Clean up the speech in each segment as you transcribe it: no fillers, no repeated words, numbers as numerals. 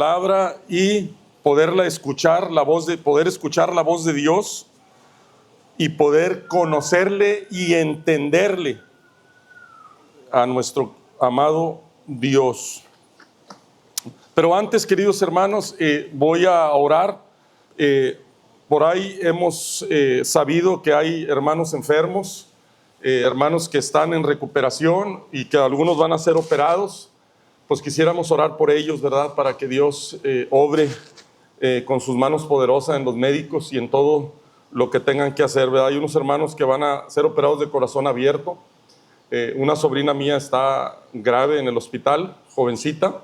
palabra y poder escuchar la voz de Dios y poder conocerle y entenderle a nuestro amado Dios. Pero antes, queridos hermanos, voy a orar. Por ahí hemos sabido que hay hermanos enfermos, hermanos que están en recuperación y que algunos van a ser operados. Pues quisiéramos orar por ellos, ¿verdad? Para que Dios obre con sus manos poderosas en los médicos y en todo lo que tengan que hacer, ¿verdad? Hay unos hermanos que van a ser operados de corazón abierto. Una sobrina mía está grave en el hospital, jovencita,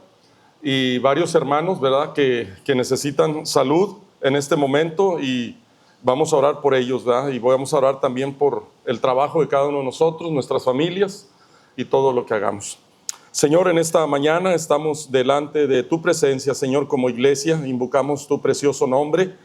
y varios hermanos, ¿verdad? Que necesitan salud en este momento, y vamos a orar por ellos, ¿verdad? Y vamos a orar también por el trabajo de cada uno de nosotros, nuestras familias y todo lo que hagamos. Señor, en esta mañana estamos delante de tu presencia, Señor, como iglesia. Invocamos tu precioso nombre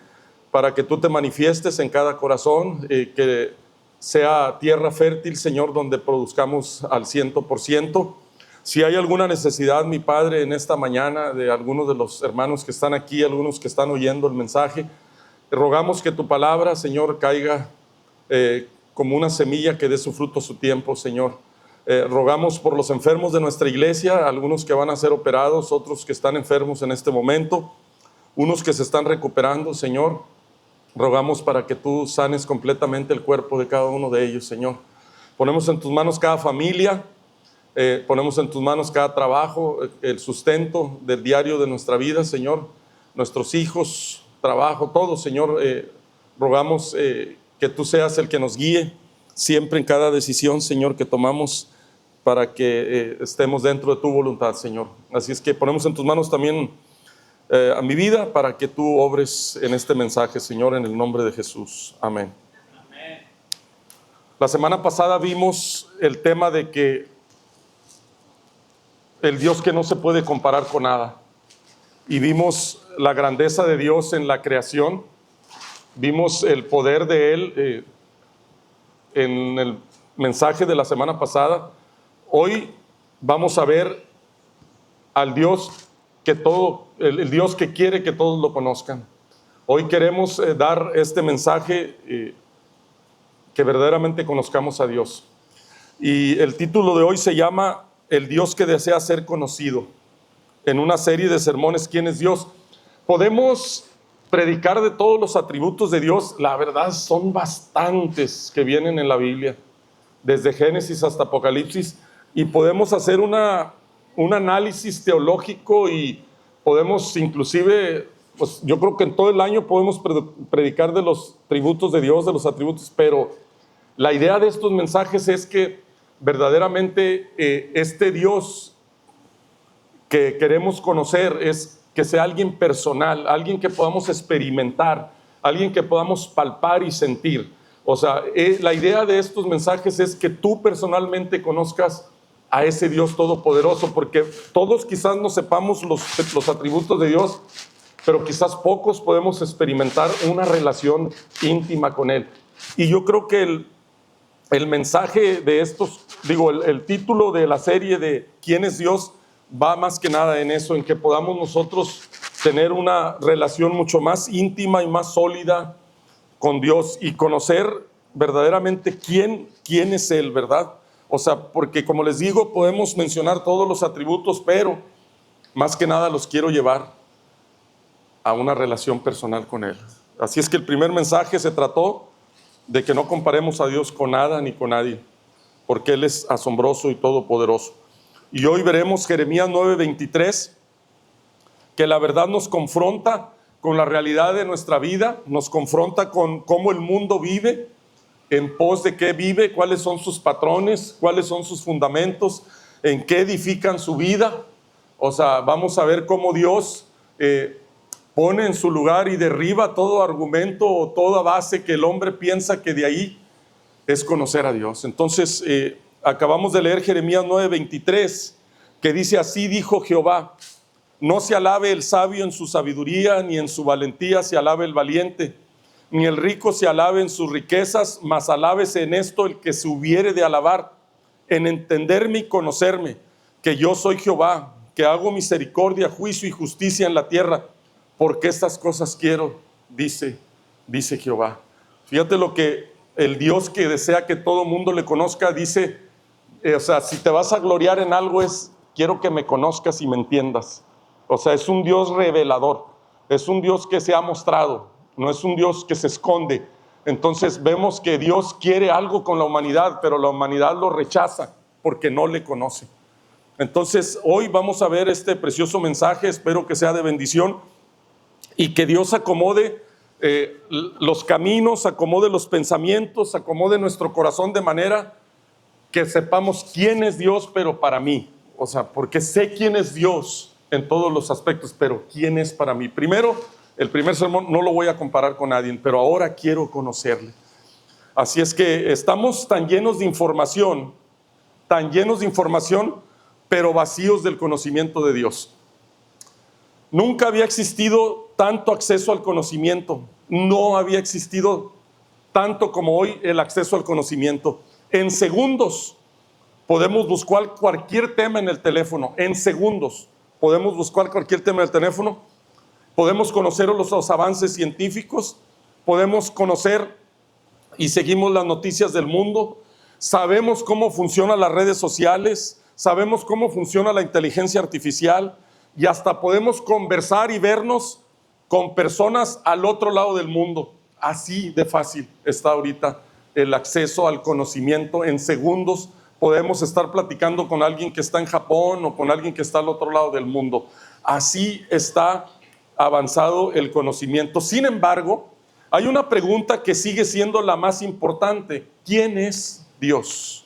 para que tú te manifiestes en cada corazón, que sea tierra fértil, Señor, donde produzcamos al 100%. Si hay alguna necesidad, mi Padre, en esta mañana de algunos de los hermanos que están aquí, algunos que están oyendo el mensaje, rogamos que tu palabra, Señor, caiga como una semilla que dé su fruto a su tiempo, Señor. Rogamos por los enfermos de nuestra iglesia, algunos que van a ser operados, otros que están enfermos en este momento, unos que se están recuperando, Señor. Rogamos para que tú sanes completamente el cuerpo de cada uno de ellos, Señor. Ponemos en tus manos cada familia, ponemos en tus manos cada trabajo, el sustento del diario de nuestra vida, Señor. Nuestros hijos, trabajo, todo, Señor. Rogamos que tú seas el que nos guíe siempre en cada decisión, Señor, que tomamos, para que estemos dentro de tu voluntad, Señor. Así es que ponemos en tus manos también a mi vida, para que tú obres en este mensaje, Señor, en el nombre de Jesús. Amén. Amén. La semana pasada vimos el tema de que el Dios que no se puede comparar con nada, y vimos la grandeza de Dios en la creación, vimos el poder de Él en el mensaje de la semana pasada. Hoy vamos a ver al Dios que el Dios que quiere que todos lo conozcan. Hoy queremos dar este mensaje, que verdaderamente conozcamos a Dios. Y el título de hoy se llama El Dios que desea ser conocido. En una serie de sermones, ¿quién es Dios? Podemos predicar de todos los atributos de Dios. La verdad, son bastantes que vienen en la Biblia, desde Génesis hasta Apocalipsis, y podemos hacer un análisis teológico, y podemos inclusive, pues yo creo que en todo el año podemos predicar de los atributos de Dios, de los atributos, pero la idea de estos mensajes es que verdaderamente este Dios que queremos conocer es que sea alguien personal, alguien que podamos experimentar, alguien que podamos palpar y sentir. O sea, la idea de estos mensajes es que tú personalmente conozcas a ese Dios todopoderoso, porque todos quizás no sepamos los atributos de Dios, pero quizás pocos podemos experimentar una relación íntima con Él. Y yo creo que el mensaje de estos, el título de la serie de ¿Quién es Dios? Va más que nada en eso, en que podamos nosotros tener una relación mucho más íntima y más sólida con Dios, y conocer verdaderamente quién es Él, ¿verdad? O sea, porque como les digo, podemos mencionar todos los atributos, pero más que nada los quiero llevar a una relación personal con Él. Así es que el primer mensaje se trató de que no comparemos a Dios con nada ni con nadie, porque Él es asombroso y todopoderoso. Y hoy veremos Jeremías 9:23, que la verdad nos confronta con la realidad de nuestra vida, nos confronta con cómo el mundo vive, en pos de qué vive, cuáles son sus patrones, cuáles son sus fundamentos, en qué edifican su vida. O sea, vamos a ver cómo Dios pone en su lugar y derriba todo argumento o toda base que el hombre piensa que de ahí es conocer a Dios. Entonces, acabamos de leer Jeremías 9:23, que dice: así dijo Jehová, no se alabe el sabio en su sabiduría, ni en su valentía se alabe el valiente, ni el rico se alabe en sus riquezas, mas alábese en esto el que se hubiere de alabar, en entenderme y conocerme, que yo soy Jehová, que hago misericordia, juicio y justicia en la tierra, porque estas cosas quiero, dice Jehová. Fíjate lo que el Dios que desea que todo mundo le conozca dice, o sea, si te vas a gloriar en algo es, quiero que me conozcas y me entiendas. O sea, es un Dios revelador, es un Dios que se ha mostrado, no es un Dios que se esconde. Entonces vemos que Dios quiere algo con la humanidad, pero la humanidad lo rechaza porque no le conoce. Entonces hoy vamos a ver este precioso mensaje, espero que sea de bendición y que Dios acomode los caminos, acomode los pensamientos, acomode nuestro corazón de manera que sepamos quién es Dios, pero para mí. O sea, porque sé quién es Dios en todos los aspectos, pero quién es para mí. Primero, el primer sermón no lo voy a comparar con nadie, pero ahora quiero conocerle. Así es que estamos tan llenos de información, pero vacíos del conocimiento de Dios. Nunca había existido tanto acceso al conocimiento, no había existido tanto como hoy el acceso al conocimiento. En segundos podemos buscar cualquier tema en el teléfono, en segundos podemos buscar cualquier tema en el teléfono, podemos conocer los avances científicos, podemos conocer y seguimos las noticias del mundo, sabemos cómo funcionan las redes sociales, sabemos cómo funciona la inteligencia artificial y hasta podemos conversar y vernos con personas al otro lado del mundo. Así de fácil está ahorita el acceso al conocimiento. En segundos podemos estar platicando con alguien que está en Japón o con alguien que está al otro lado del mundo. Así está avanzado el conocimiento. Sin embargo, hay una pregunta que sigue siendo la más importante. ¿Quién es Dios?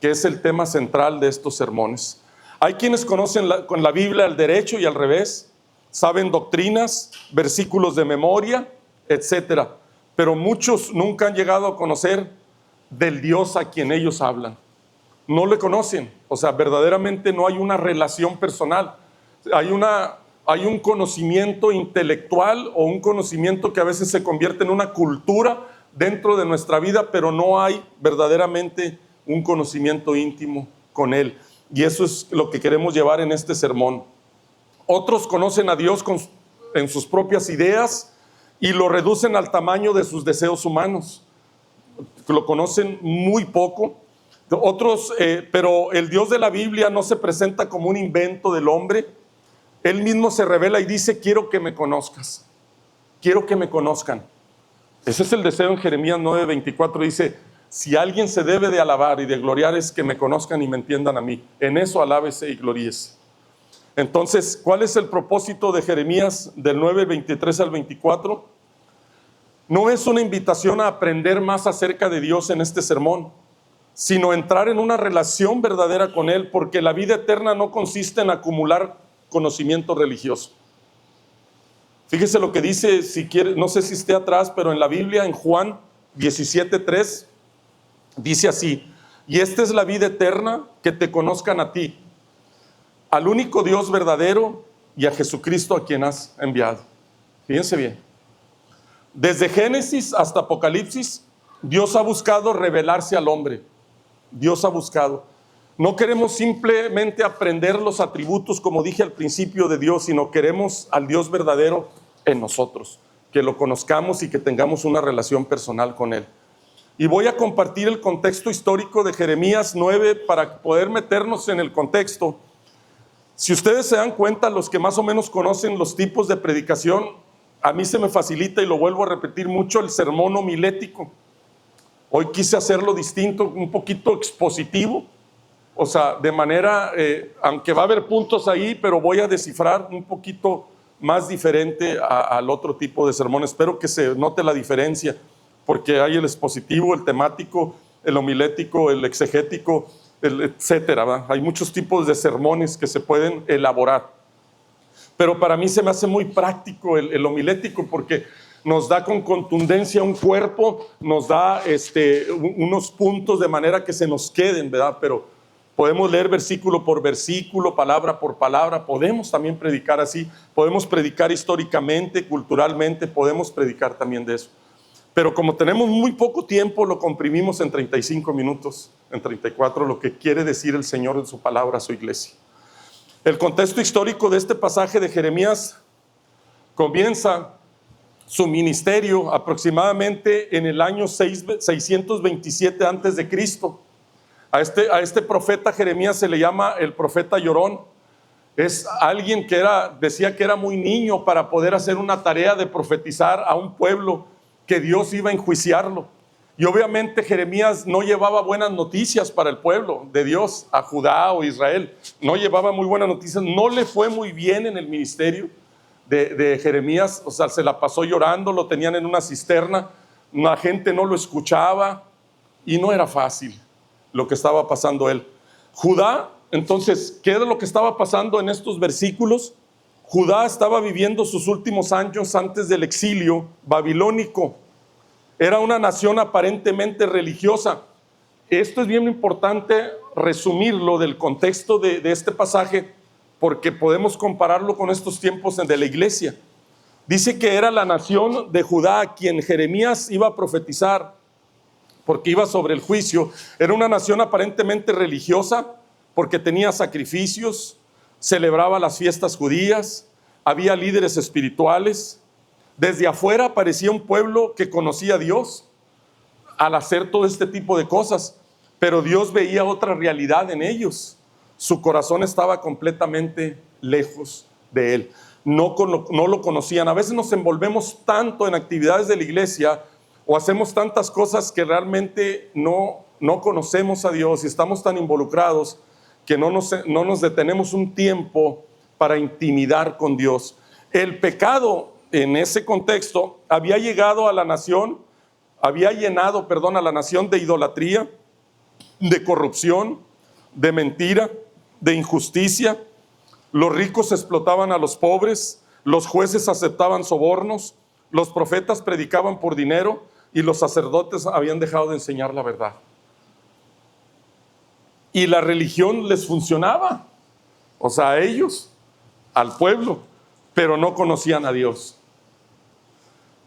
Que es el tema central de estos sermones. Hay quienes conocen con la Biblia al derecho y al revés, saben doctrinas, versículos de memoria, etcétera. Pero muchos nunca han llegado a conocer del Dios a quien ellos hablan. No le conocen, o sea, verdaderamente no hay una relación personal. Hay un conocimiento intelectual o un conocimiento que a veces se convierte en una cultura dentro de nuestra vida, pero no hay verdaderamente un conocimiento íntimo con Él. Y eso es lo que queremos llevar en este sermón. Otros conocen a Dios en sus propias ideas y lo reducen al tamaño de sus deseos humanos. Lo conocen muy poco. Otros, pero el Dios de la Biblia no se presenta como un invento del hombre. Él mismo se revela y dice, quiero que me conozcas, quiero que me conozcan. Ese es el deseo en Jeremías 9:24, dice, si alguien se debe de alabar y de gloriar es que me conozcan y me entiendan a mí. En eso alábese y gloríese. Entonces, ¿cuál es el propósito de Jeremías del 9:23 al 24? No es una invitación a aprender más acerca de Dios en este sermón, sino entrar en una relación verdadera con Él, porque la vida eterna no consiste en acumular conocimiento religioso. Fíjese lo que dice, si quiere, no sé si esté atrás, pero en la Biblia, en Juan 17:3, dice así, y esta es la vida eterna, que te conozcan a ti, al único Dios verdadero y a Jesucristo a quien has enviado. Fíjense bien. Desde Génesis hasta Apocalipsis, Dios ha buscado revelarse al hombre. Dios ha buscado. No queremos simplemente aprender los atributos, como dije al principio, de Dios, sino queremos al Dios verdadero en nosotros, que lo conozcamos y que tengamos una relación personal con Él. Y voy a compartir el contexto histórico de Jeremías 9 para poder meternos en el contexto. Si ustedes se dan cuenta, los que más o menos conocen los tipos de predicación, a mí se me facilita, y lo vuelvo a repetir mucho, el sermón homilético. Hoy quise hacerlo distinto, un poquito expositivo, o sea, de manera, aunque va a haber puntos ahí, pero voy a descifrar un poquito más diferente al otro tipo de sermón. Espero que se note la diferencia, porque hay el expositivo, el temático, el homilético, el exegético, etcétera, ¿verdad? Hay muchos tipos de sermones que se pueden elaborar. Pero para mí se me hace muy práctico el homilético, porque nos da con contundencia un cuerpo, nos da unos puntos de manera que se nos queden, ¿verdad? Pero podemos leer versículo por versículo, palabra por palabra. Podemos también predicar así, podemos predicar históricamente, culturalmente, podemos predicar también de eso. Pero como tenemos muy poco tiempo, lo comprimimos en 35 minutos, en 34, lo que quiere decir el Señor en su palabra a su iglesia. El contexto histórico de este pasaje de Jeremías comienza su ministerio aproximadamente en el año 627 antes de Cristo. A este profeta Jeremías se le llama el profeta llorón. Es alguien que decía que era muy niño para poder hacer una tarea de profetizar a un pueblo que Dios iba a enjuiciarlo. Y obviamente Jeremías no llevaba buenas noticias para el pueblo de Dios, a Judá o Israel. No llevaba muy buenas noticias. No le fue muy bien en el ministerio de Jeremías. O sea, se la pasó llorando, lo tenían en una cisterna. La gente no lo escuchaba y no era fácil lo que estaba pasando él. Judá, entonces, ¿qué era lo que estaba pasando en estos versículos? Judá estaba viviendo sus últimos años antes del exilio babilónico. Era una nación aparentemente religiosa. Esto es bien importante resumirlo del contexto de este pasaje, porque podemos compararlo con estos tiempos de la iglesia. Dice que era la nación de Judá a quien Jeremías iba a profetizar, porque iba sobre el juicio. Era una nación aparentemente religiosa, porque tenía sacrificios, celebraba las fiestas judías, había líderes espirituales. Desde afuera parecía un pueblo que conocía a Dios al hacer todo este tipo de cosas, pero Dios veía otra realidad en ellos. Su corazón estaba completamente lejos de Él. No lo conocían. A veces nos envolvemos tanto en actividades de la iglesia o hacemos tantas cosas que realmente no conocemos a Dios y estamos tan involucrados que no nos detenemos un tiempo para intimidar con Dios. El pecado en ese contexto había llegado a la nación, había llenado, a la nación de idolatría, de corrupción, de mentira, de injusticia. Los ricos explotaban a los pobres, los jueces aceptaban sobornos, los profetas predicaban por dinero y los sacerdotes habían dejado de enseñar la verdad. Y la religión les funcionaba, o sea, a ellos, al pueblo, pero no conocían a Dios.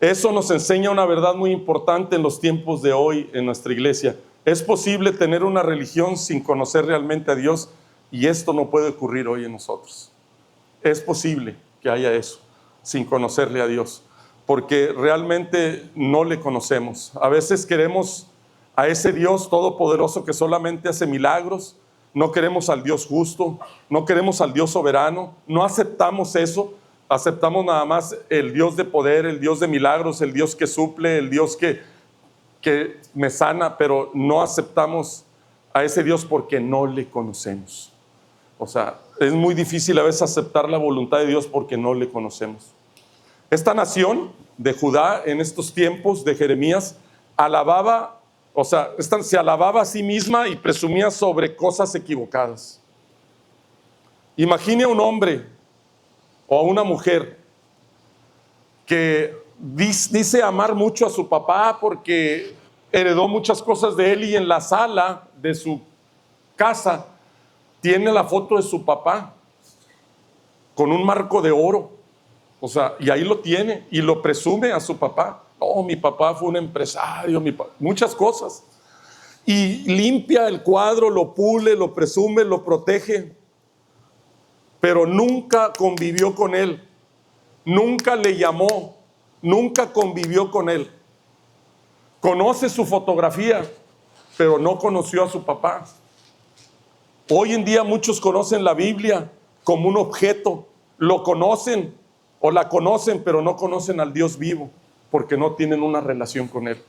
Eso nos enseña una verdad muy importante en los tiempos de hoy en nuestra iglesia. Es posible tener una religión sin conocer realmente a Dios, y esto no puede ocurrir hoy en nosotros. Es posible que haya eso, sin conocerle a Dios, porque realmente no le conocemos. A veces queremos a ese Dios todopoderoso que solamente hace milagros, no queremos al Dios justo, no queremos al Dios soberano, no aceptamos eso. Aceptamos nada más el Dios de poder, el Dios de milagros, el Dios que suple, el Dios que me sana, pero no aceptamos a ese Dios porque no le conocemos. O sea, es muy difícil a veces aceptar la voluntad de Dios porque no le conocemos. Esta nación de Judá en estos tiempos de Jeremías se alababa a sí misma y presumía sobre cosas equivocadas. Imagine a un hombre o a una mujer que dice amar mucho a su papá porque heredó muchas cosas de él, y en la sala de su casa tiene la foto de su papá con un marco de oro. O sea, y ahí lo tiene y lo presume a su papá. Oh, mi papá fue un empresario, muchas cosas. Y limpia el cuadro, lo pule, lo presume, lo protege, pero nunca convivió con él, nunca le llamó, nunca convivió con él. Conoce su fotografía, pero no conoció a su papá. Hoy en día muchos conocen la Biblia como un objeto, lo conocen o la conocen, pero no conocen al Dios vivo, porque no tienen una relación con Él.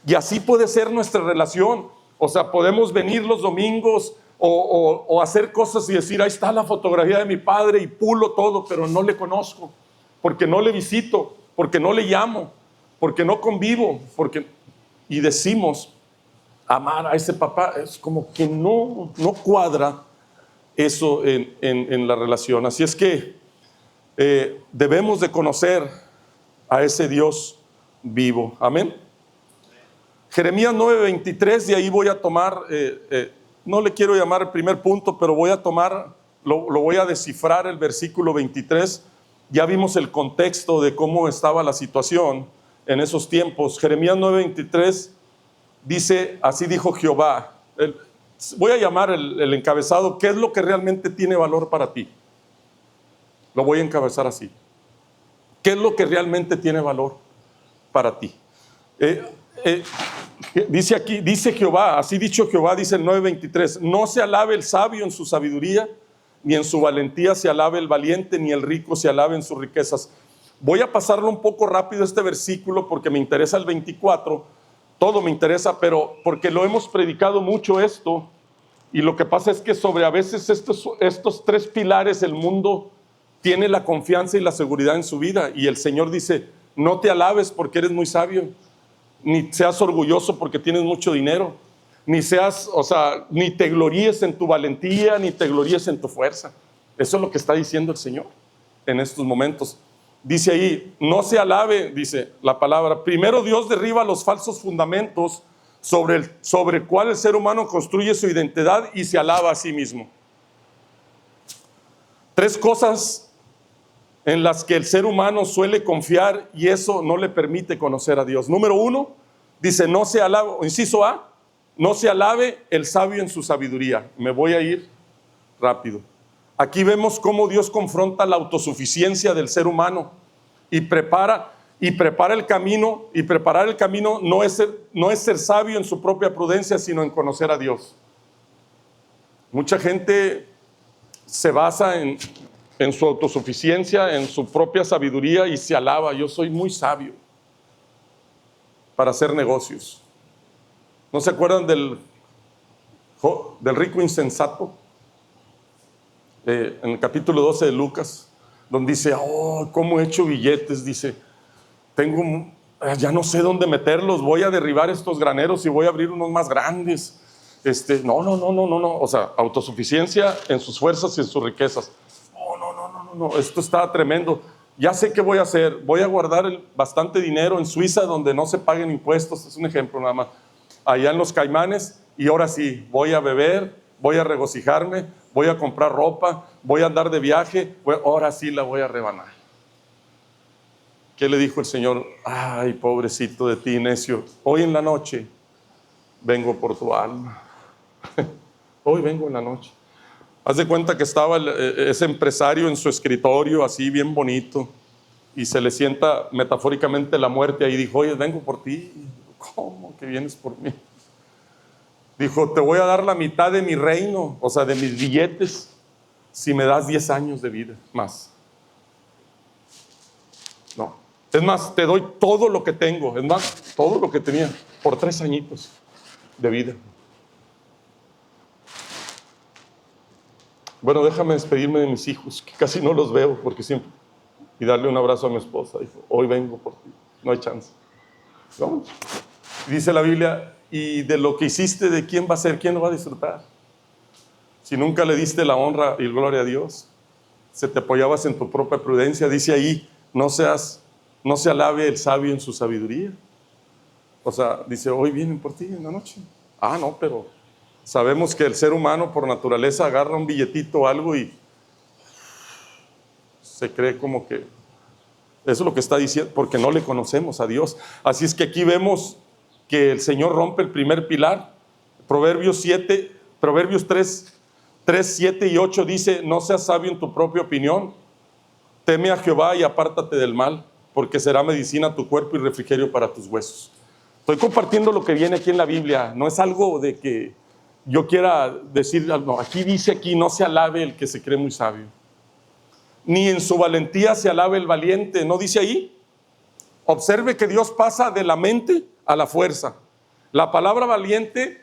Y así puede ser nuestra relación. O sea, podemos venir los domingos o hacer cosas y decir, ahí está la fotografía de mi padre, y pulo todo, pero no le conozco, porque no le visito, porque no le llamo, porque no convivo, y decimos amar a ese papá. Es como que no cuadra eso en la relación. Así es que debemos de conocer a ese Dios vivo. Amén. Jeremías 9:23, de ahí voy a tomar, no le quiero llamar el primer punto, pero voy a tomar, lo voy a descifrar el versículo 23. Ya vimos el contexto de cómo estaba la situación en esos tiempos. Jeremías 9:23 dice, así dijo Jehová. voy a llamar el encabezado, ¿qué es lo que realmente tiene valor para ti? Lo voy a encabezar así. ¿Qué es lo que realmente tiene valor para ti? Dice aquí, dice Jehová, así dicho Jehová, dice el 9:23, no se alabe el sabio en su sabiduría, ni en su valentía se alabe el valiente, ni el rico se alabe en sus riquezas. Voy a pasarlo un poco rápido este versículo porque me interesa el 24, todo me interesa, pero porque lo hemos predicado mucho esto, y lo que pasa es que sobre a veces estos tres pilares el mundo tiene la confianza y la seguridad en su vida, y el Señor dice, no te alabes porque eres muy sabio, ni seas orgulloso porque tienes mucho dinero, ni te gloríes en tu valentía, ni te gloríes en tu fuerza. Eso es lo que está diciendo el Señor en estos momentos. Dice ahí, no se alabe, dice la palabra. Primero Dios derriba los falsos fundamentos sobre el cual el ser humano construye su identidad y se alaba a sí mismo. Tres cosas en las que el ser humano suele confiar y eso no le permite conocer a Dios. Número uno, dice, no se alabe, inciso A, no se alabe el sabio en su sabiduría. Me voy a ir rápido. Aquí vemos cómo Dios confronta la autosuficiencia del ser humano y prepara el camino, y preparar el camino no es ser sabio en su propia prudencia, sino en conocer a Dios. Mucha gente se basa en su autosuficiencia, en su propia sabiduría y se alaba, yo soy muy sabio para hacer negocios. ¿No se acuerdan del rico insensato? En el capítulo 12 de Lucas, donde dice, oh, cómo he hecho billetes, dice, ya no sé dónde meterlos, voy a derribar estos graneros y voy a abrir unos más grandes. No, o sea, autosuficiencia en sus fuerzas y en sus riquezas. No, esto está tremendo. Ya sé qué voy a hacer, voy a guardar bastante dinero en Suiza donde no se paguen impuestos, es un ejemplo nada más, allá en los Caimanes, y ahora sí, voy a beber, voy a regocijarme, voy a comprar ropa, voy a andar de viaje, ahora sí la voy a rebanar. ¿Qué le dijo el Señor? Ay, pobrecito de ti, necio, hoy en la noche vengo por tu alma. Hoy vengo en la noche. Haz de cuenta que estaba ese empresario en su escritorio, así bien bonito, y se le sienta metafóricamente la muerte ahí, y dijo, oye, vengo por ti. ¿Cómo que vienes por mí? Dijo, te voy a dar la mitad de mi reino, o sea, de mis billetes, si me das 10 años de vida más. No, es más, te doy todo lo que tengo, es más, todo lo que tenía, por 3 añitos de vida. Bueno, déjame despedirme de mis hijos, que casi no los veo, porque siempre, y darle un abrazo a mi esposa. Dijo, hoy vengo por ti, no hay chance. ¿No? Dice la Biblia, y de lo que hiciste, ¿de quién va a ser? ¿Quién lo va a disfrutar? Si nunca le diste la honra y gloria a Dios, se te apoyabas en tu propia prudencia. Dice ahí, no se alabe el sabio en su sabiduría. O sea, dice, hoy vienen por ti en la noche. Ah, no, pero sabemos que el ser humano por naturaleza agarra un billetito o algo y se cree como que eso es lo que está diciendo, porque no le conocemos a Dios. Así es que aquí vemos que el Señor rompe el primer pilar. Proverbios 3, 7 y 8 dice, no seas sabio en tu propia opinión, teme a Jehová y apártate del mal, porque será medicina a tu cuerpo y refrigerio para tus huesos. Estoy compartiendo lo que viene aquí en la Biblia, no es algo de que yo quiera decir, no, aquí dice no se alabe el que se cree muy sabio, ni en su valentía se alabe el valiente, ¿no dice ahí? Observe que Dios pasa de la mente a la fuerza. La palabra valiente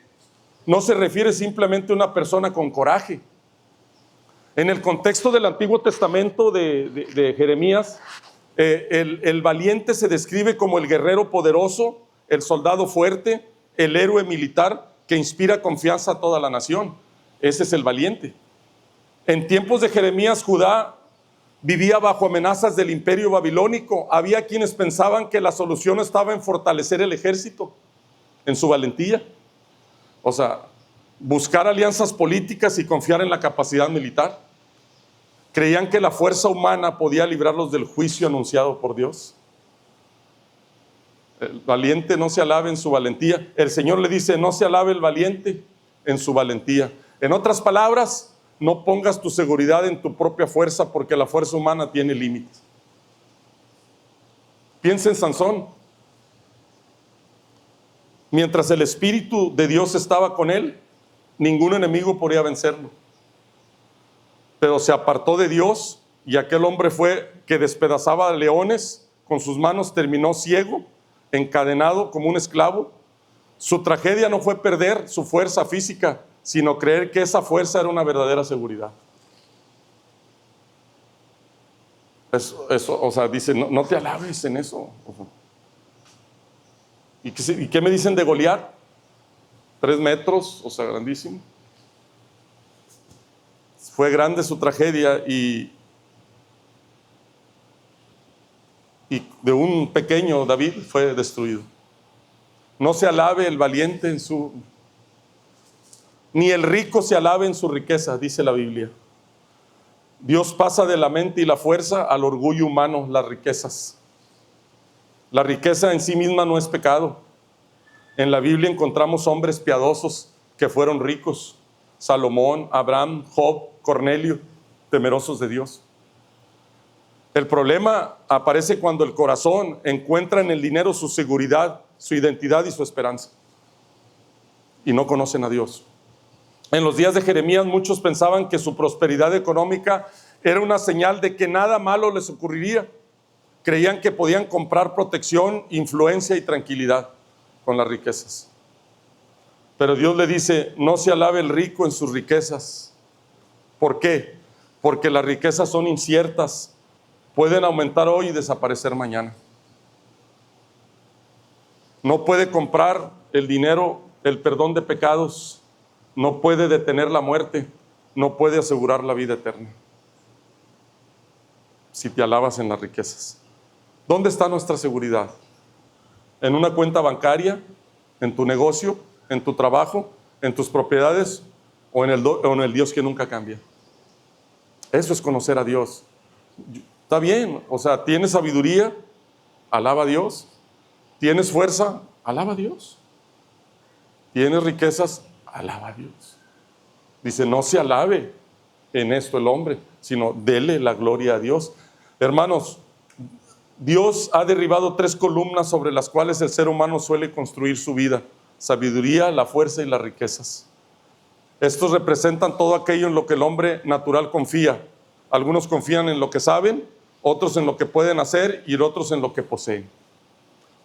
no se refiere simplemente a una persona con coraje. En el contexto del Antiguo Testamento de Jeremías, el valiente se describe como el guerrero poderoso, el soldado fuerte, el héroe militar que inspira confianza a toda la nación. Ese es el valiente. En tiempos de Jeremías, Judá vivía bajo amenazas del imperio babilónico. Había quienes pensaban que la solución estaba en fortalecer el ejército, en su valentía. O sea, buscar alianzas políticas y confiar en la capacidad militar. Creían que la fuerza humana podía librarlos del juicio anunciado por Dios. El valiente no se alabe en su valentía. El Señor le dice, no se alabe el valiente, en su valentía. En otras palabras, no pongas tu seguridad en tu propia fuerza, porque la fuerza humana tiene límites. Piensa en Sansón. Mientras el Espíritu de Dios estaba con él, ningún enemigo podía vencerlo. Pero se apartó de Dios, y aquel hombre fue que despedazaba leones con sus manos, terminó ciego, encadenado como un esclavo. Su tragedia no fue perder su fuerza física, sino creer que esa fuerza era una verdadera seguridad. Eso, o sea, dice, no te alabes en eso. ¿Y qué me dicen de Goliat? 3 metros, o sea, grandísimo. Fue grande su tragedia y de un pequeño David fue destruido. No se alabe el valiente ni el rico se alabe en su riqueza, dice la Biblia. Dios pasa de la mente y la fuerza al orgullo humano, las riquezas. La riqueza en sí misma no es pecado. En la Biblia encontramos hombres piadosos que fueron ricos: Salomón, Abraham, Job, Cornelio, temerosos de Dios. El problema aparece cuando el corazón encuentra en el dinero su seguridad, su identidad y su esperanza, y no conocen a Dios. En los días de Jeremías, muchos pensaban que su prosperidad económica era una señal de que nada malo les ocurriría. Creían que podían comprar protección, influencia y tranquilidad con las riquezas. Pero Dios le dice: no se alabe el rico en sus riquezas. ¿Por qué? Porque las riquezas son inciertas. Pueden aumentar hoy y desaparecer mañana. No puede comprar el dinero el perdón de pecados. No puede detener la muerte. No puede asegurar la vida eterna. Si te alabas en las riquezas. ¿Dónde está nuestra seguridad? ¿En una cuenta bancaria? ¿En tu negocio? ¿En tu trabajo? ¿En tus propiedades? ¿O en el Dios que nunca cambia? Eso es conocer a Dios. Está bien, o sea, ¿tienes sabiduría? Alaba a Dios. ¿Tienes fuerza? Alaba a Dios. ¿Tienes riquezas? Alaba a Dios. Dice: no se alabe en esto el hombre, sino dele la gloria a Dios. Hermanos, Dios ha derribado 3 columnas sobre las cuales el ser humano suele construir su vida: sabiduría, la fuerza y las riquezas. Estos representan todo aquello en lo que el hombre natural confía. Algunos confían en lo que saben, otros en lo que pueden hacer y otros en lo que poseen.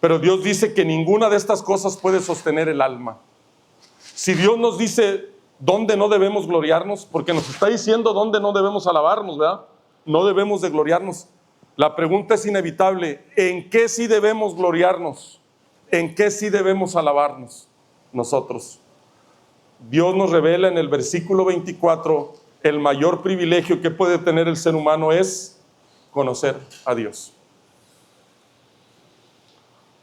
Pero Dios dice que ninguna de estas cosas puede sostener el alma. Si Dios nos dice dónde no debemos gloriarnos, porque nos está diciendo dónde no debemos alabarnos, ¿verdad? No debemos de gloriarnos. La pregunta es inevitable: ¿en qué sí debemos gloriarnos? ¿En qué sí debemos alabarnos nosotros? Dios nos revela en el versículo 24: el mayor privilegio que puede tener el ser humano es conocer a Dios.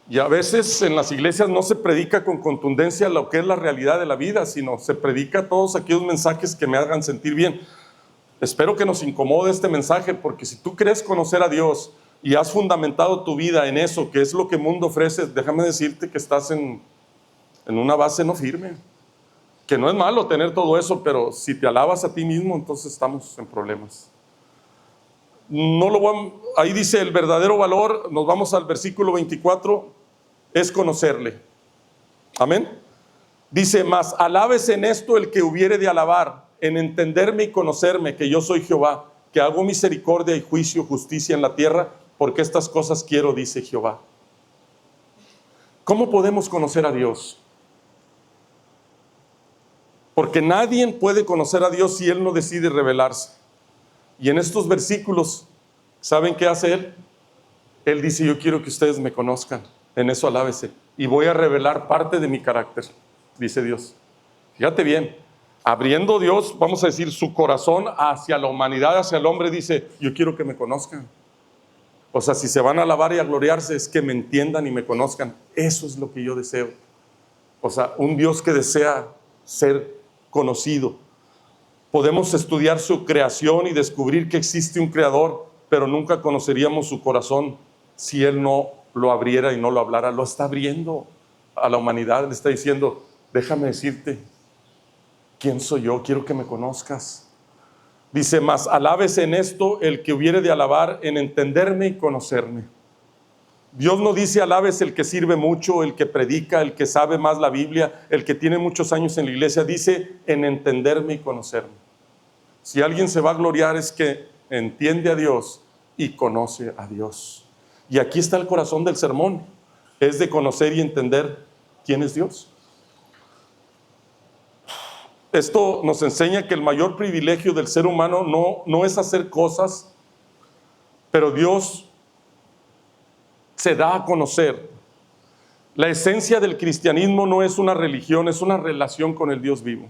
Y a veces en las iglesias no se predica con contundencia lo que es la realidad de la vida, sino se predica todos aquellos mensajes que me hagan sentir bien. Espero que nos incomode este mensaje, porque si tú crees conocer a Dios y has fundamentado tu vida en eso, que es lo que el mundo ofrece, déjame decirte que estás en una base no firme. Que no es malo tener todo eso, pero si te alabas a ti mismo, entonces estamos en problemas. Ahí dice el verdadero valor. Nos vamos al versículo 24, es conocerle. Amén. Dice: mas alábese en esto el que hubiere de alabar, en entenderme y conocerme, que yo soy Jehová, que hago misericordia y juicio, justicia en la tierra, porque estas cosas quiero, dice Jehová. ¿Cómo podemos conocer a Dios? Porque nadie puede conocer a Dios si Él no decide revelarse. Y en estos versículos, ¿saben qué hace Él? Él dice: yo quiero que ustedes me conozcan, en eso alábese, y voy a revelar parte de mi carácter, dice Dios. Fíjate bien, abriendo Dios, vamos a decir, su corazón hacia la humanidad, hacia el hombre, dice: yo quiero que me conozcan. O sea, si se van a alabar y a gloriarse, es que me entiendan y me conozcan. Eso es lo que yo deseo. O sea, un Dios que desea ser conocido. Podemos estudiar su creación y descubrir que existe un creador, pero nunca conoceríamos su corazón si Él no lo abriera y no lo hablara. Lo está abriendo a la humanidad, le está diciendo: déjame decirte, ¿quién soy yo? Quiero que me conozcas. Dice, mas alábese en esto el que hubiere de alabar, en entenderme y conocerme. Dios no dice alábese el que sirve mucho, el que predica, el que sabe más la Biblia, el que tiene muchos años en la iglesia. Dice en entenderme y conocerme. Si alguien se va a gloriar es que entiende a Dios y conoce a Dios. Y aquí está el corazón del sermón, es de conocer y entender quién es Dios. Esto nos enseña que el mayor privilegio del ser humano no es hacer cosas, pero Dios se da a conocer. La esencia del cristianismo no es una religión, es una relación con el Dios vivo.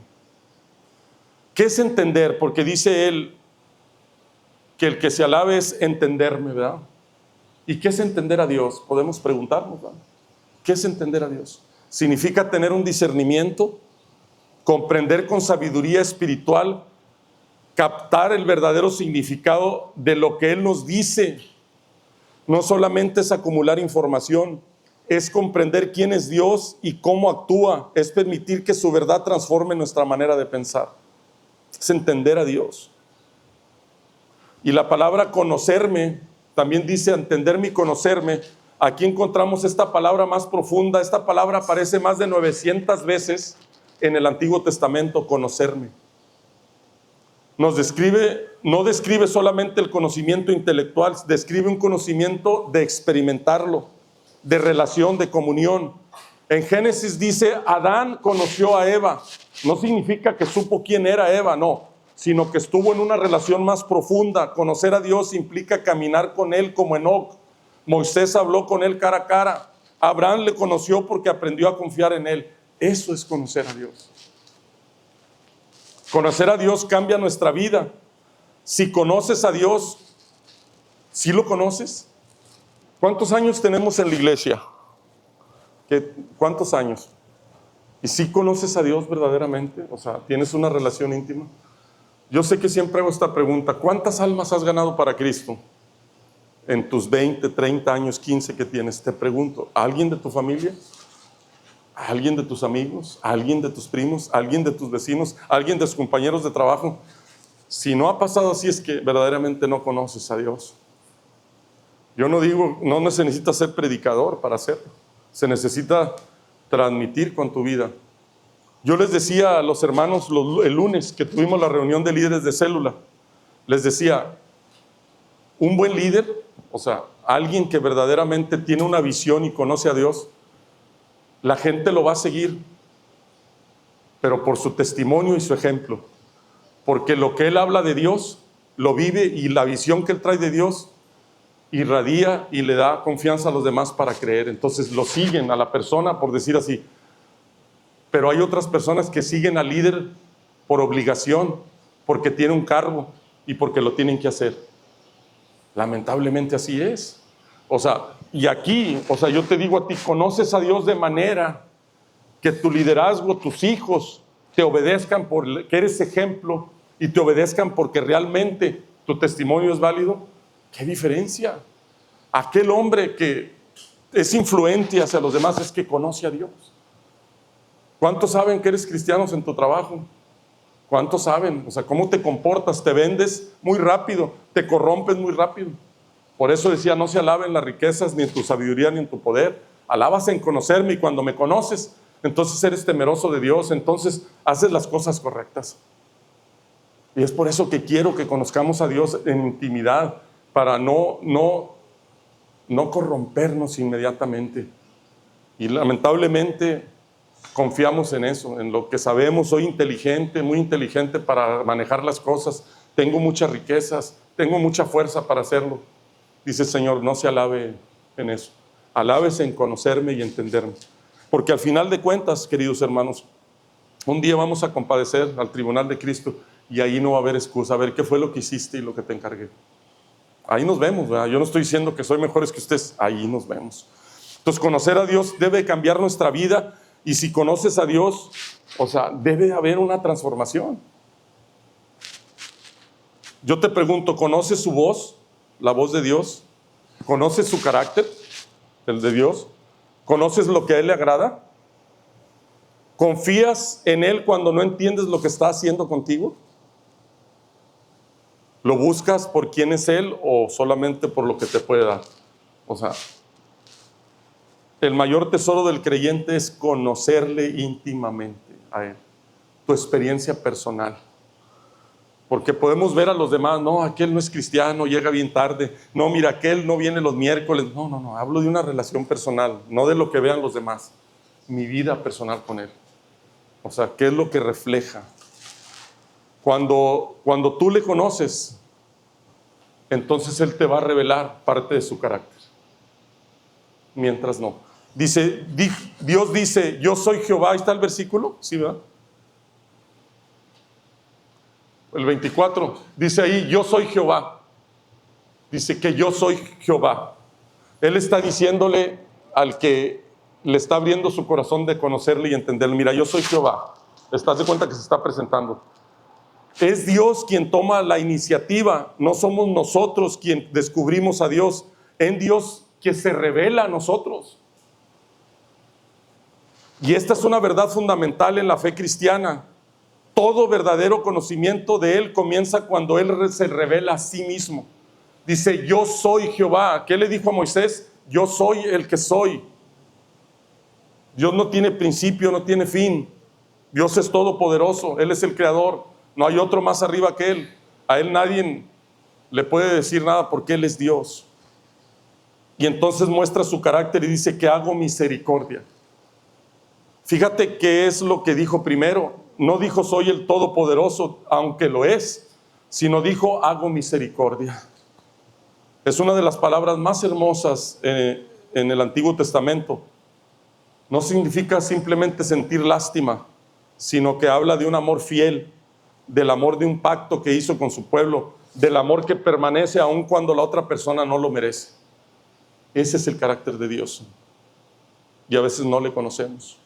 ¿Qué es entender? Porque dice él que el que se alabe es entenderme, ¿verdad? ¿Y qué es entender a Dios? Podemos preguntarnos, ¿verdad? ¿Qué es entender a Dios? Significa tener un discernimiento, comprender con sabiduría espiritual, captar el verdadero significado de lo que Él nos dice. No solamente es acumular información, es comprender quién es Dios y cómo actúa, es permitir que su verdad transforme nuestra manera de pensar. Es entender a Dios. Y la palabra conocerme, también dice entenderme y conocerme. Aquí encontramos esta palabra más profunda. Esta palabra aparece más de 900 veces en el Antiguo Testamento, conocerme. Nos describe, no describe solamente el conocimiento intelectual, describe un conocimiento de experimentarlo, de relación, de comunión. En Génesis dice, Adán conoció a Eva. No significa que supo quién era Eva, no, sino que estuvo en una relación más profunda. Conocer a Dios implica caminar con Él como Enoc. Moisés habló con Él cara a cara. Abraham le conoció porque aprendió a confiar en Él. Eso es conocer a Dios. Conocer a Dios cambia nuestra vida. Si conoces a Dios, ¿sí lo conoces? ¿Cuántos años tenemos en la iglesia? ¿Cuántos años? ¿Y si conoces a Dios verdaderamente? O sea, ¿tienes una relación íntima? Yo sé que siempre hago esta pregunta. ¿Cuántas almas has ganado para Cristo? En tus 20, 30 años, 15 que tienes. Te pregunto, ¿a alguien de tu familia? ¿A alguien de tus amigos? ¿A alguien de tus primos? ¿A alguien de tus vecinos? ¿A alguien de tus compañeros de trabajo? Si no ha pasado así es que verdaderamente no conoces a Dios. Yo no digo, no se necesita ser predicador para hacerlo. Se necesita transmitir con tu vida. Yo les decía a los hermanos el lunes que tuvimos la reunión de líderes de célula, les decía, un buen líder, o sea, alguien que verdaderamente tiene una visión y conoce a Dios, la gente lo va a seguir, pero por su testimonio y su ejemplo, porque lo que él habla de Dios, lo vive, y la visión que él trae de Dios irradia y le da confianza a los demás para creer. Entonces lo siguen a la persona, por decir así. Pero hay otras personas que siguen al líder por obligación, porque tiene un cargo y porque lo tienen que hacer. Lamentablemente así es. O sea, y aquí, o sea, yo te digo a ti, conoces a Dios de manera que tu liderazgo, tus hijos, te obedezcan porque eres ejemplo y te obedezcan porque realmente tu testimonio es válido. ¿Qué diferencia? Aquel hombre que es influente hacia los demás es que conoce a Dios. ¿Cuántos saben que eres cristianos en tu trabajo? ¿Cuántos saben? O sea, ¿cómo te comportas? Te vendes muy rápido, te corrompes muy rápido. Por eso decía, no se alaben las riquezas, ni en tu sabiduría, ni en tu poder. Alabas en conocerme, y cuando me conoces, entonces eres temeroso de Dios, entonces haces las cosas correctas. Y es por eso que quiero que conozcamos a Dios en intimidad, para no corrompernos inmediatamente. Y lamentablemente confiamos en eso, en lo que sabemos. Soy inteligente, muy inteligente para manejar las cosas, tengo muchas riquezas, tengo mucha fuerza para hacerlo. Dice el Señor, no se alabe en eso, alábese en conocerme y entenderme, porque al final de cuentas, queridos hermanos, un día vamos a comparecer al tribunal de Cristo y ahí no va a haber excusa. A ver qué fue lo que hiciste y lo que te encargué. Ahí nos vemos, ¿verdad? Yo no estoy diciendo que soy mejores que ustedes, ahí nos vemos. Entonces, conocer a Dios debe cambiar nuestra vida, y si conoces a Dios, o sea, debe haber una transformación. Yo te pregunto, ¿conoces su voz, la voz de Dios? ¿Conoces su carácter, el de Dios? ¿Conoces lo que a Él le agrada? ¿Confías en Él cuando no entiendes lo que está haciendo contigo? ¿Lo buscas por quién es Él o solamente por lo que te puede dar? O sea, el mayor tesoro del creyente es conocerle íntimamente a Él, tu experiencia personal. Porque podemos ver a los demás, no, aquel no es cristiano, llega bien tarde, no, mira, aquel no viene los miércoles. No, hablo de una relación personal, no de lo que vean los demás. Mi vida personal con Él. O sea, ¿qué es lo que refleja? Cuando tú le conoces, entonces Él te va a revelar parte de su carácter. Mientras no. Dios dice, yo soy Jehová. Ahí está el versículo, ¿sí, verdad? El 24, dice ahí, yo soy Jehová. Dice que yo soy Jehová. Él está diciéndole al que le está abriendo su corazón de conocerle y entenderle, mira, yo soy Jehová. ¿Estás de cuenta que se está presentando? Es Dios quien toma la iniciativa, no somos nosotros quien descubrimos a Dios, es Dios que se revela a nosotros. Y esta es una verdad fundamental en la fe cristiana. Todo verdadero conocimiento de Él comienza cuando Él se revela a sí mismo. Dice, yo soy Jehová. ¿Qué le dijo a Moisés? Yo soy el que soy. Dios no tiene principio, no tiene fin. Dios es todopoderoso, Él es el creador. No hay otro más arriba que Él. A Él nadie le puede decir nada porque Él es Dios. Y entonces muestra su carácter y dice que hago misericordia. Fíjate qué es lo que dijo primero. No dijo soy el todopoderoso, aunque lo es, sino dijo hago misericordia. Es una de las palabras más hermosas en el Antiguo Testamento. No significa simplemente sentir lástima, sino que habla de un amor fiel, del amor de un pacto que hizo con su pueblo, del amor que permanece aun cuando la otra persona no lo merece. Ese es el carácter de Dios. Y a veces no le conocemos.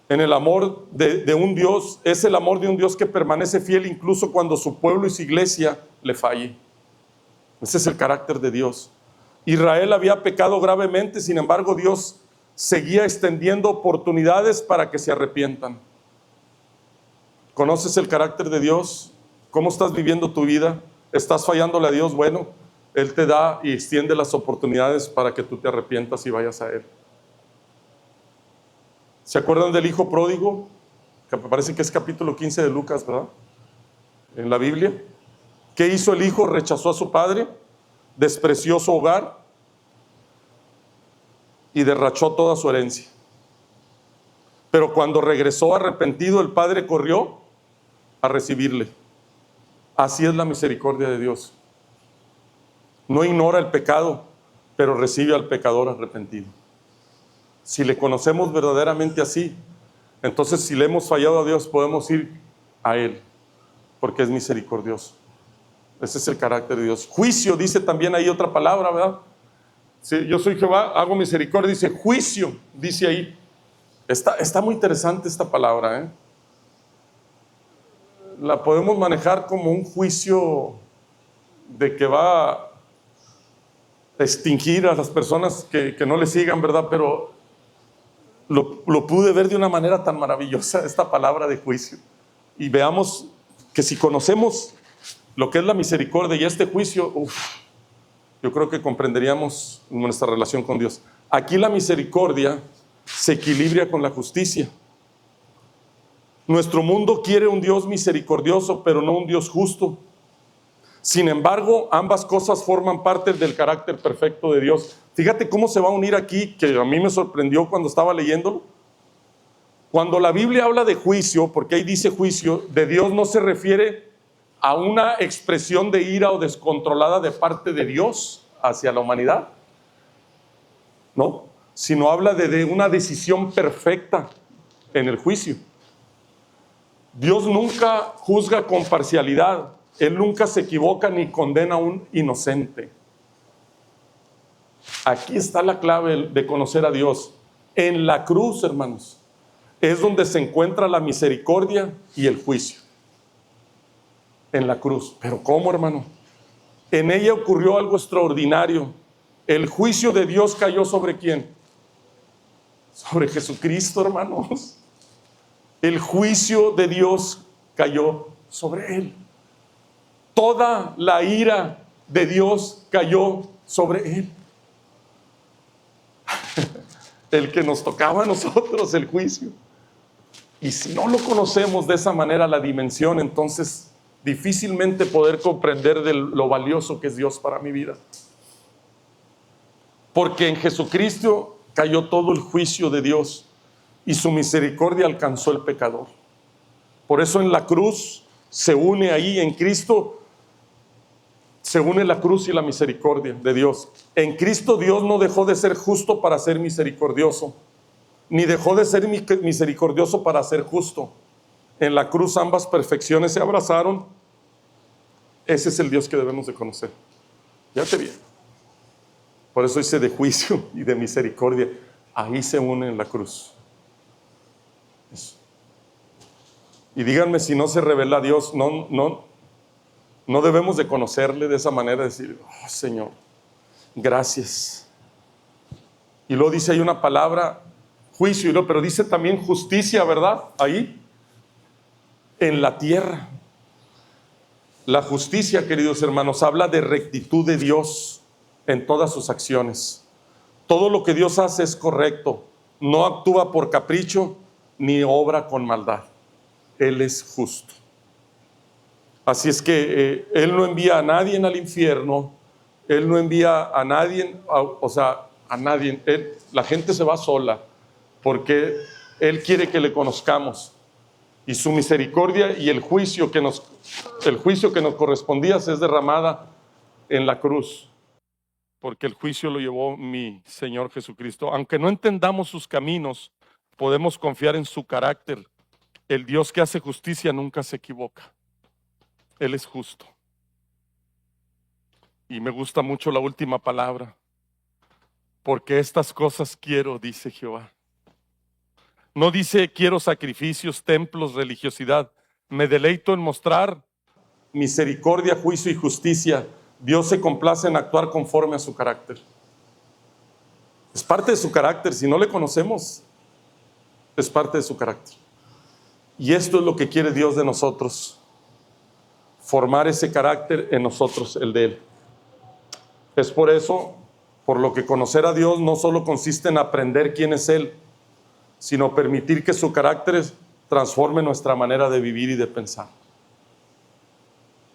En el amor de un Dios, es el amor de un Dios que permanece fiel incluso cuando su pueblo y su iglesia le falle. Ese es el carácter de Dios. Israel había pecado gravemente, sin embargo Dios seguía extendiendo oportunidades para que se arrepientan. ¿Conoces el carácter de Dios? ¿Cómo estás viviendo tu vida? ¿Estás fallándole a Dios? Bueno, Él te da y extiende las oportunidades para que tú te arrepientas y vayas a Él. ¿Se acuerdan del hijo pródigo? Que me parece que es capítulo 15 de Lucas, ¿verdad? En la Biblia. ¿Qué hizo el hijo? Rechazó a su padre, despreció su hogar y derrachó toda su herencia. Pero cuando regresó arrepentido, el padre corrió a recibirle. Así es la misericordia de Dios. No ignora el pecado, pero recibe al pecador arrepentido. Si le conocemos verdaderamente así, entonces si le hemos fallado a Dios, podemos ir a Él, porque es misericordioso. Ese es el carácter de Dios. Juicio, dice también ahí otra palabra, ¿verdad? Sí, yo soy Jehová, hago misericordia, dice juicio, dice ahí. Está muy interesante esta palabra, ¿eh? La podemos manejar como un juicio de que va a extinguir a las personas que no le sigan, ¿verdad? Pero lo pude ver de una manera tan maravillosa, esta palabra de juicio. Y veamos que si conocemos lo que es la misericordia y este juicio, yo creo que comprenderíamos nuestra relación con Dios. Aquí la misericordia se equilibra con la justicia. Nuestro mundo quiere un Dios misericordioso, pero no un Dios justo. Sin embargo, ambas cosas forman parte del carácter perfecto de Dios. Fíjate cómo se va a unir aquí, que a mí me sorprendió cuando estaba leyéndolo. Cuando la Biblia habla de juicio, porque ahí dice juicio, de Dios no se refiere a una expresión de ira o descontrolada de parte de Dios hacia la humanidad, no, sino habla de una decisión perfecta en el juicio. Dios nunca juzga con parcialidad. Él nunca se equivoca ni condena a un inocente. Aquí está la clave de conocer a Dios. En la cruz, hermanos, es donde se encuentra la misericordia y el juicio. En la cruz. ¿Pero cómo, hermano? En ella ocurrió algo extraordinario. El juicio de Dios cayó ¿sobre quién? Sobre Jesucristo, hermanos. El juicio de Dios cayó sobre él. Toda la ira de Dios cayó sobre él. El que nos tocaba a nosotros el juicio. Y si no lo conocemos de esa manera, la dimensión, entonces difícilmente poder comprender de lo valioso que es Dios para mi vida. Porque en Jesucristo cayó todo el juicio de Dios y su misericordia alcanzó el pecador. Por eso en la cruz se une ahí, en Cristo se une la cruz y la misericordia de Dios. En Cristo Dios no dejó de ser justo para ser misericordioso, ni dejó de ser misericordioso para ser justo. En la cruz ambas perfecciones se abrazaron. Ese es el Dios que debemos de conocer. Ya te vi. Por eso dice de juicio y de misericordia. Ahí se une en la cruz. Eso. Y díganme si no se revela a Dios, no debemos de conocerle de esa manera, decir, oh Señor, gracias. Y luego dice ahí una palabra, juicio, pero dice también justicia, ¿verdad? Ahí, en la tierra. La justicia, queridos hermanos, habla de rectitud de Dios en todas sus acciones. Todo lo que Dios hace es correcto. No actúa por capricho ni obra con maldad. Él es justo. Así es que Él no envía a nadie al infierno. Él no envía a nadie, a nadie. La gente se va sola porque Él quiere que le conozcamos. Y su misericordia y el juicio que nos correspondía es derramada en la cruz. Porque el juicio lo llevó mi Señor Jesucristo. Aunque no entendamos sus caminos, podemos confiar en su carácter. El Dios que hace justicia nunca se equivoca. Él es justo. Y me gusta mucho la última palabra. Porque estas cosas quiero, dice Jehová. No dice quiero sacrificios, templos, religiosidad. Me deleito en mostrar misericordia, juicio y justicia. Dios se complace en actuar conforme a su carácter. Es parte de su carácter. Si no le conocemos, es parte de su carácter. Y esto es lo que quiere Dios de nosotros. Formar ese carácter en nosotros, el de Él. Es por eso, por lo que conocer a Dios no solo consiste en aprender quién es Él, sino permitir que su carácter transforme nuestra manera de vivir y de pensar.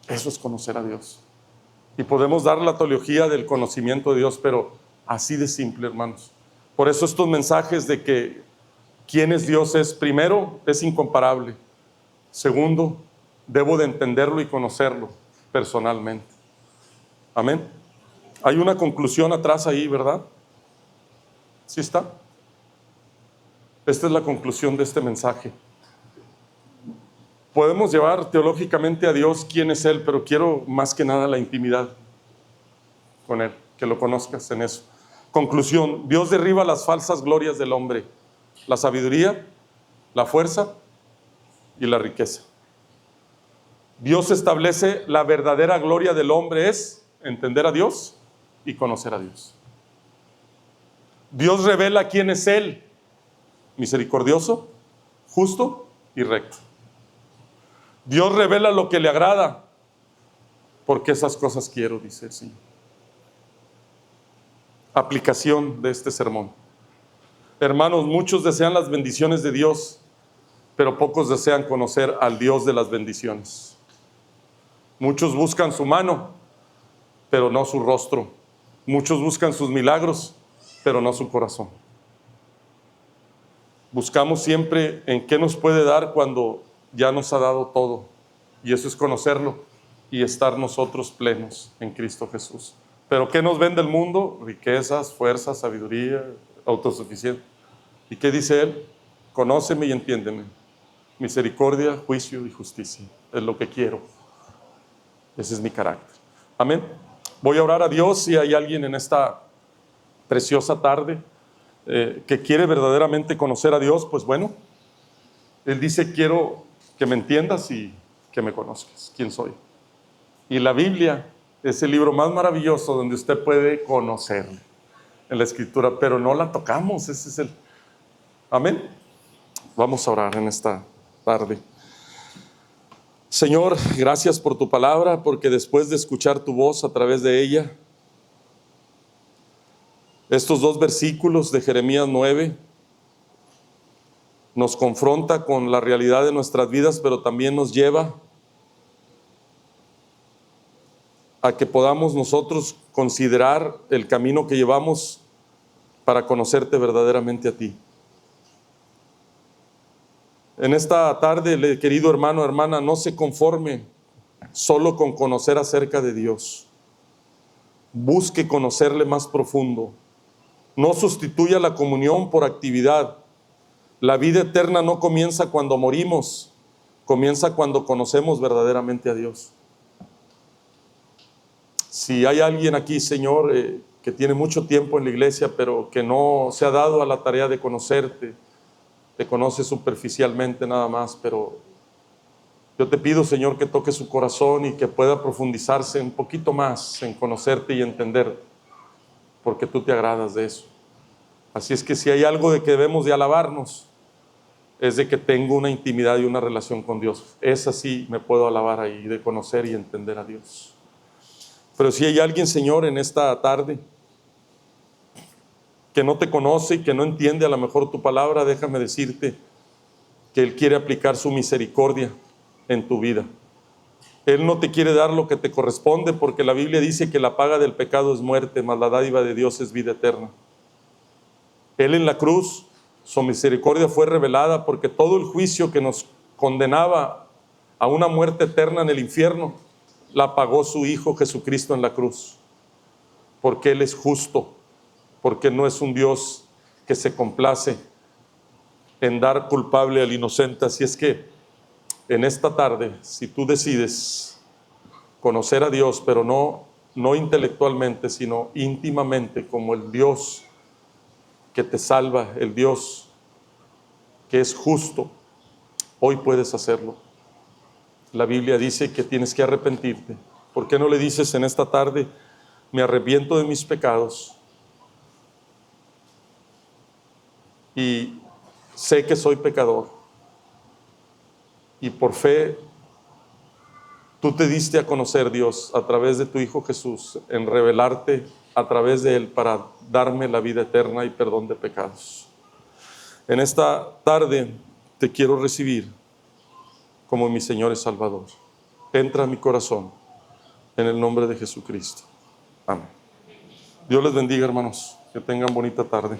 Eso es conocer a Dios. Y podemos dar la teología del conocimiento de Dios, pero así de simple, hermanos. Por eso estos mensajes de que quién es Dios es, primero, es incomparable. Segundo, debo de entenderlo y conocerlo personalmente. Amén. Hay una conclusión atrás ahí, ¿verdad? ¿Sí está? Esta es la conclusión de este mensaje. Podemos llevar teológicamente a Dios quién es Él, pero quiero más que nada la intimidad con Él, que lo conozcas en eso. Conclusión, Dios derriba las falsas glorias del hombre, la sabiduría, la fuerza y la riqueza. Dios establece la verdadera gloria del hombre es entender a Dios y conocer a Dios. Dios revela quién es Él, misericordioso, justo y recto. Dios revela lo que le agrada, porque esas cosas quiero, dice el Señor. Aplicación de este sermón. Hermanos, muchos desean las bendiciones de Dios, pero pocos desean conocer al Dios de las bendiciones. Muchos buscan su mano, pero no su rostro. Muchos buscan sus milagros, pero no su corazón. Buscamos siempre en qué nos puede dar cuando ya nos ha dado todo. Y eso es conocerlo y estar nosotros plenos en Cristo Jesús. ¿Pero qué nos vende el mundo? Riquezas, fuerza, sabiduría, autosuficiencia. ¿Y qué dice Él? Conóceme y entiéndeme. Misericordia, juicio y justicia. Es lo que quiero. Ese es mi carácter. Amén. Voy a orar a Dios. Si hay alguien en esta preciosa tarde que quiere verdaderamente conocer a Dios, pues bueno, Él dice, quiero que me entiendas y que me conozcas, quién soy. Y la Biblia es el libro más maravilloso donde usted puede conocerle en la Escritura, pero no la tocamos. Ese es el... Amén. Vamos a orar en esta tarde. Señor, gracias por tu palabra, porque después de escuchar tu voz a través de ella, estos 2 versículos de Jeremías 9 nos confronta con la realidad de nuestras vidas, pero también nos lleva a que podamos nosotros considerar el camino que llevamos para conocerte verdaderamente a ti. En esta tarde, querido hermano, hermana, no se conforme solo con conocer acerca de Dios. Busque conocerle más profundo. No sustituya la comunión por actividad. La vida eterna no comienza cuando morimos, comienza cuando conocemos verdaderamente a Dios. Si hay alguien aquí, Señor, que tiene mucho tiempo en la iglesia, pero que no se ha dado a la tarea de conocerte, te conoce superficialmente nada más, pero yo te pido, Señor, que toque su corazón y que pueda profundizarse un poquito más en conocerte y entenderte, porque tú te agradas de eso. Así es que si hay algo de que debemos de alabarnos, es de que tengo una intimidad y una relación con Dios. Esa sí me puedo alabar ahí, de conocer y entender a Dios. Pero si hay alguien, Señor, en esta tarde que no te conoce y que no entiende a lo mejor tu palabra, déjame decirte que Él quiere aplicar su misericordia en tu vida. Él no te quiere dar lo que te corresponde, porque la Biblia dice que la paga del pecado es muerte, mas la dádiva de Dios es vida eterna. Él en la cruz, su misericordia fue revelada, porque todo el juicio que nos condenaba a una muerte eterna en el infierno, la pagó su Hijo Jesucristo en la cruz, porque Él es justo, porque no es un Dios que se complace en dar culpable al inocente. Así es que en esta tarde, si tú decides conocer a Dios, pero no intelectualmente, sino íntimamente, como el Dios que te salva, el Dios que es justo, hoy puedes hacerlo. La Biblia dice que tienes que arrepentirte. ¿Por qué no le dices en esta tarde: me arrepiento de mis pecados y sé que soy pecador, y por fe tú te diste a conocer, Dios, a través de tu Hijo Jesús, en revelarte a través de Él para darme la vida eterna y perdón de pecados? En esta tarde te quiero recibir como mi Señor y Salvador. Entra a mi corazón en el nombre de Jesucristo. Amén. Dios les bendiga, hermanos. Que tengan bonita tarde.